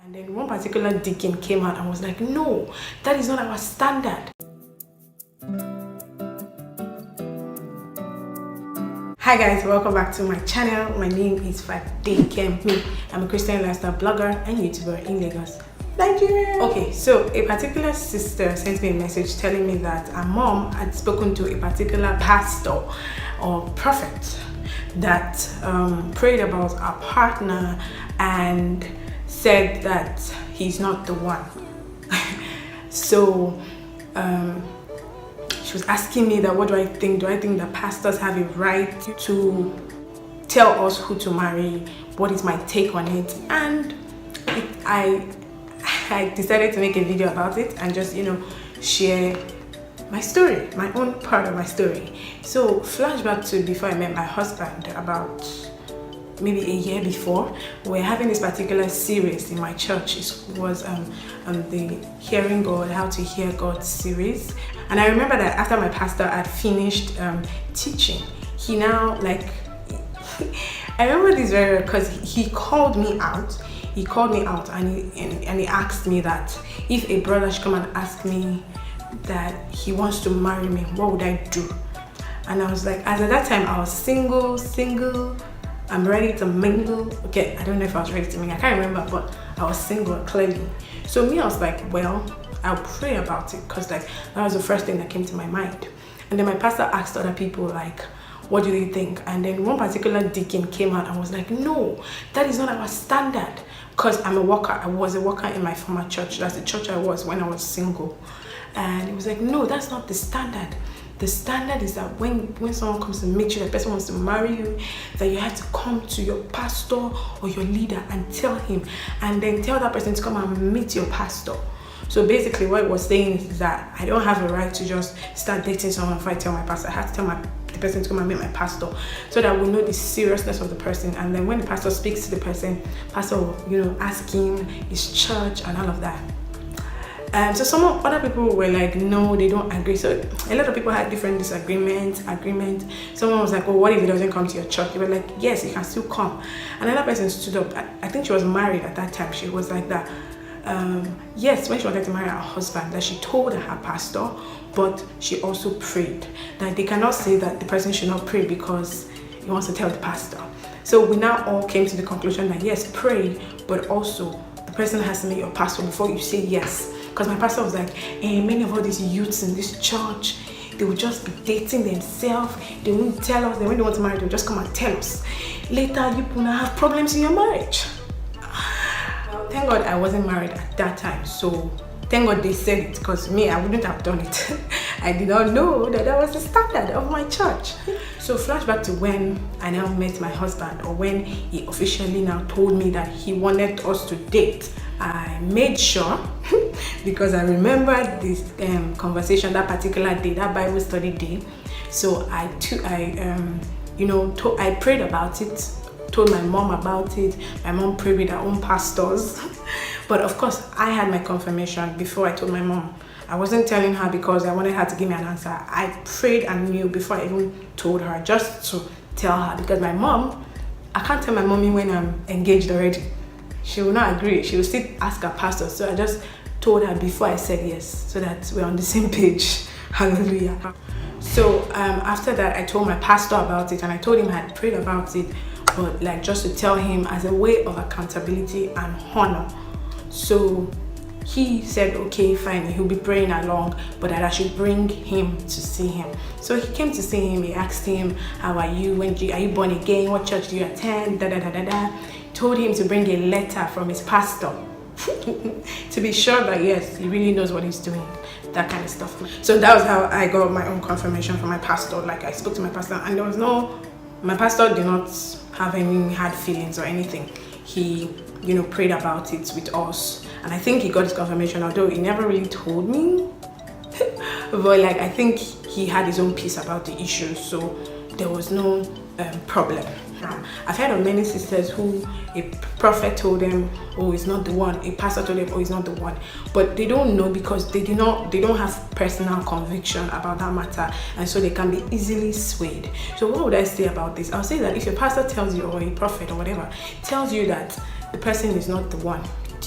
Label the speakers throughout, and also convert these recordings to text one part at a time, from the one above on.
Speaker 1: And then one particular deacon came out and was like, no, that is not our standard. Hi guys, welcome back to my channel. My name is Fadekemi. I'm a Christian lifestyle blogger and YouTuber in Lagos, Nigeria. Okay, so a particular sister sent me a message telling me that her mom had spoken to a particular pastor or prophet that prayed about our partner and said that he's not the one. So she was asking me that what do I think? Do I think that pastors have a right to tell us who to marry? What is my take on it? And I decided to make a video about it and just, share my story, my own part of my story. So flashback to before I met my husband, about maybe a year before, we're having this particular series in my church. It was the Hearing God, How to Hear God series. And I remember that after my pastor had finished teaching, he now I remember this very well because he called me out. He called me out and he asked me that if a brother should come and ask me that he wants to marry me, what would I do? And I was like, as at that time I was single, I'm ready to mingle. Okay, I don't know if I was ready to mingle, I can't remember, but I was single clearly. So me, I was like, well, I'll pray about it, because that was the first thing that came to my mind. And then my pastor asked other people, what do they think? And then one particular deacon came out and was like, no, that is not our standard, because I'm a worker. I was a worker in my former church. That's the church I was when I was single. And he was like, no, that's not the standard. The standard is that when someone comes to meet you, the person wants to marry you, that you have to come to your pastor or your leader and tell him, and then tell that person to come and meet your pastor. So basically what it was saying is that I don't have a right to just start dating someone if I tell my pastor. I have to tell the person to come and meet my pastor, so that we know the seriousness of the person. And then when the pastor speaks to the person, pastor will, ask him his church and all of that. So some other people were like, no, they don't agree. So a lot of people had different disagreements, agreements. Someone was like, oh, what if he doesn't come to your church? They were like, yes, he can still come. Another person stood up. I think she was married at that time. She was like that. Yes, when she wanted to marry her husband, that she told her pastor, but she also prayed. That they cannot say that the person should not pray because he wants to tell the pastor. So we now all came to the conclusion that yes, pray, but also the person has to meet your pastor before you say yes. Because my pastor was like, many of all these youths in this church, they will just be dating themselves. They won't tell us. Then when they want to marry, they'll just come and tell us. Later, you will have problems in your marriage. Well, thank God I wasn't married at that time. So thank God they said it, because me, I wouldn't have done it. I did not know that was the standard of my church. So flashback to when I now met my husband, or when he officially now told me that he wanted us to date. I made sure, because I remembered this conversation that particular day, that Bible study day. So I prayed about it, told my mom about it. My mom prayed with her own pastors. But of course, I had my confirmation before I told my mom. I wasn't telling her because I wanted her to give me an answer. I prayed and knew before I even told her, just to tell her, because my mom, I can't tell my mommy when I'm engaged already. She will not agree. She will still ask her pastor. So I just told her before I said yes, so that we're on the same page. Hallelujah. So after that, I told my pastor about it, and I told him I had prayed about it, but just to tell him as a way of accountability and honor. So he said, okay, fine, he'll be praying along, but that I should bring him to see him. So he came to see him. He asked him, how are you? Are you born again? What church do you attend? Told him to bring a letter from his pastor to be sure that yes, he really knows what he's doing, that kind of stuff. So that was how I got my own confirmation from my pastor. I spoke to my pastor, and my pastor did not have any hard feelings or anything. He prayed about it with us, and I think he got his confirmation, although he never really told me. But I think he had his own peace about the issue, so there was no problem. I've heard of many sisters who a prophet told them, oh, it's not the one. A pastor told them, oh, it's not the one. But they don't know, because they don't have personal conviction about that matter, and so they can be easily swayed. So what would I say about this? I'll say that if your pastor tells you, or a prophet or whatever tells you that the person is not the one,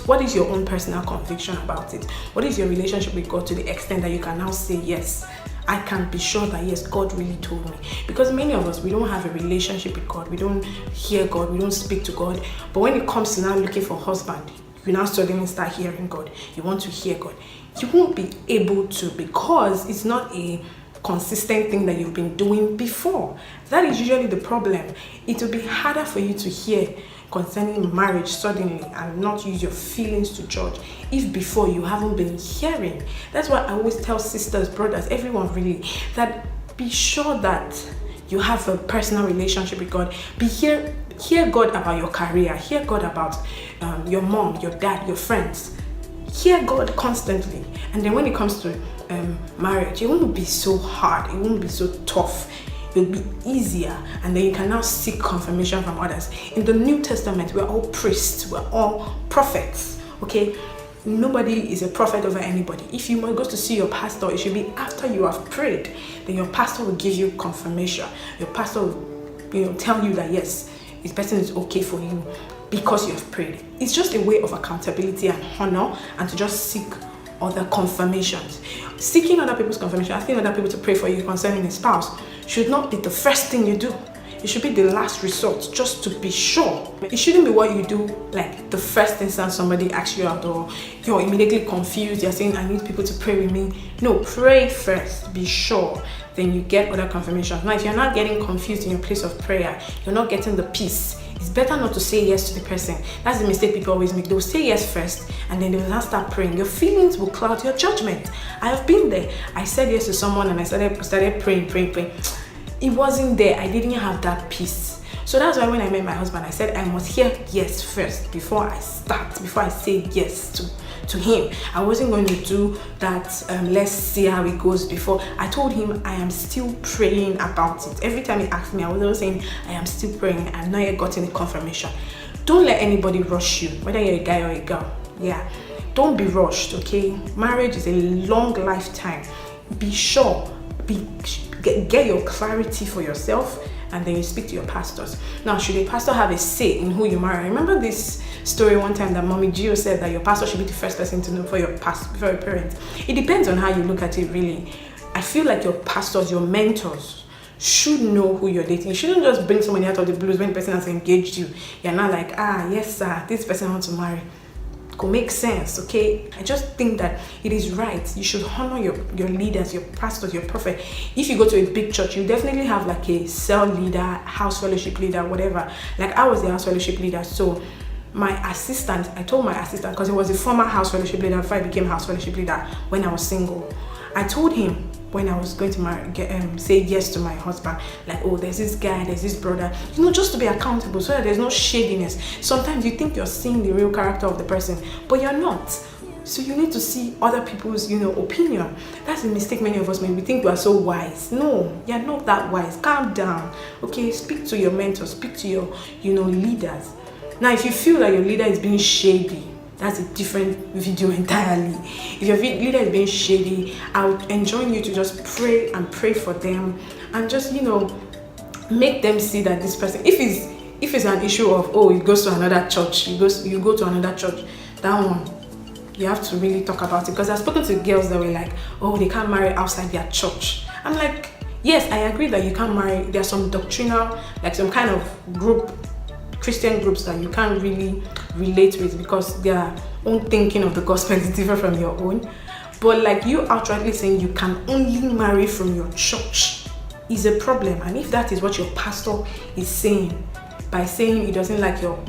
Speaker 1: What is your own personal conviction about it? What is your relationship with God to the extent that you can now say, yes, I can be sure that yes, God really told me? Because many of us, we don't have a relationship with God. We don't hear God. We don't speak to God. But when it comes to now looking for a husband, you now suddenly start hearing God. You want to hear God. You won't be able to, because it's not a consistent thing that you've been doing before. That is usually the problem. It will be harder for you to hear concerning marriage suddenly and not use your feelings to judge if before you haven't been hearing. That's why I always tell sisters, brothers, everyone really, that be sure that you have a personal relationship with God. Hear God about your career. Hear God about your mom, your dad, your friends. Hear God constantly. And then when it comes to marriage, it won't be so hard. It won't be so tough. It will be easier. And then you can now seek confirmation from others. In the New Testament, we're all priests. We're all prophets. Okay? Nobody is a prophet over anybody. If you go to see your pastor, it should be after you have prayed. Then your pastor will give you confirmation. Your pastor will tell you that yes, this person is okay for you because you have prayed. It's just a way of accountability and honor, and to just seek other confirmations. Seeking other people's confirmation, asking other people to pray for you concerning a spouse, should not be the first thing you do. It should be the last resort, just to be sure. It shouldn't be what you do like the first instance somebody asks you out, or you're immediately confused, you're saying, I need people to pray with me. No, pray first, be sure. Then you get other confirmations. Now, if you're not getting confused in your place of prayer, you're not getting the peace, it's better not to say yes to the person. That's the mistake people always make. They'll say yes first, and then they will not start praying. Your feelings will cloud your judgment. I have been there. I said yes to someone and I started praying. It wasn't there. I didn't have that peace. So that's why when I met my husband, I said I must hear yes first before I say yes to him. I wasn't going to do that let's see how it goes before. I told him I am still praying about it. Every time he asked me, I was always saying I am still praying. I've not yet gotten a confirmation. Don't let anybody rush you, whether you're a guy or a girl. Yeah, don't be rushed. Okay, marriage is a long lifetime. Be sure. Get your clarity for yourself, and then you speak to your pastors. Now, should a pastor have a say in who you marry? Remember this story one time that Mommy Gio said that your pastor should be the first person to know before your parents. It depends on how you look at it, really. I feel like your pastors, your mentors, should know who you're dating. You shouldn't just bring somebody out of the blues when the person has engaged you. You're not like, yes sir, this person I want to marry. Could make sense, okay? I just think that it is right. You should honor your leaders, your pastors, your prophet. If you go to a big church, you definitely have like a cell leader, house fellowship leader, whatever. Like I was the house fellowship leader, so I told my assistant, because he was a former house fellowship leader before I became house fellowship leader when I was single. I told him when I was going to say yes to my husband, like, oh, there's this guy, there's this brother, just to be accountable so that there's no shadiness. Sometimes you think you're seeing the real character of the person, but you're not. So you need to see other people's, opinion. That's the mistake many of us make. We think we are so wise. No, you're not that wise. Calm down, okay? Speak to your mentors, speak to your, leaders. Now, if you feel like your leader is being shady, that's a different video entirely. If your leader is being shady, I would enjoin you to just pray for them, and just make them see that this person, if it's an issue of he goes to another church, you go to another church, that one you have to really talk about it. Because I've spoken to girls that were like, they can't marry outside their church. I'm like, yes, I agree that you can't marry. There's some doctrinal, like some kind of group, Christian groups that you can't really relate with because their own thinking of the gospel is different from your own. But like you outrightly saying you can only marry from your church is a problem. And if that is what your pastor is saying, by saying he doesn't like your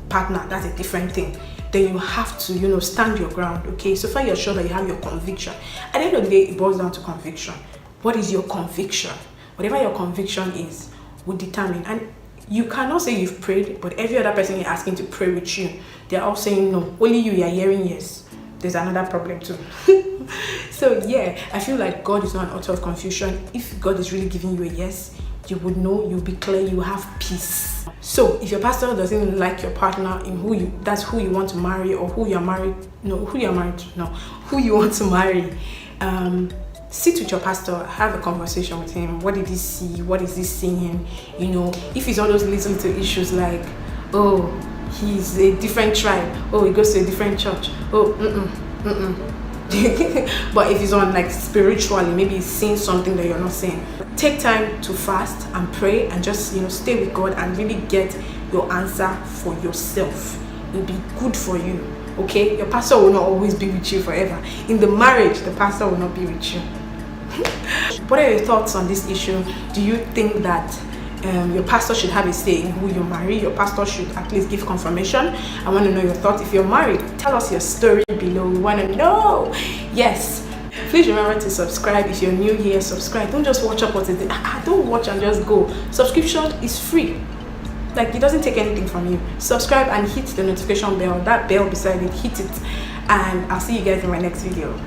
Speaker 1: partner, that's a different thing. Then you have to, stand your ground, okay? So far you're sure that you have your conviction. At the end of the day, it boils down to conviction. What is your conviction? Whatever your conviction is, will determine. And you cannot say you've prayed, but every other person you're asking to pray with you, they're all saying no. Only you are hearing yes. There's another problem too. So yeah, I feel like God is not an author of confusion. If God is really giving you a yes, you would know, you'll be clear, you have peace. So if your pastor doesn't like your partner in that's who you want to marry, or who you want to marry, sit with your pastor, have a conversation with him. What did he see? What is he seeing? If it's all those little issues like, he's a different tribe. Oh, he goes to a different church. Oh, but if he's on like spiritually, maybe he's seeing something that you're not seeing. Take time to fast and pray and just stay with God and really get your answer for yourself. It will be good for you. Okay, your pastor will not always be with you forever. In the marriage, the pastor will not be with you. What are your thoughts on this issue? Do you think that your pastor should have a say in who you marry? Your pastor should at least give confirmation. I want to know your thoughts. If you're married, tell us your story below. We want to know. Yes. Please remember to subscribe. If you're new here, subscribe. Don't just watch up what it is. Don't watch and just go. Subscription is free. Like, it doesn't take anything from you. Subscribe and hit the notification bell. That bell beside it, hit it. And I'll see you guys in my next video.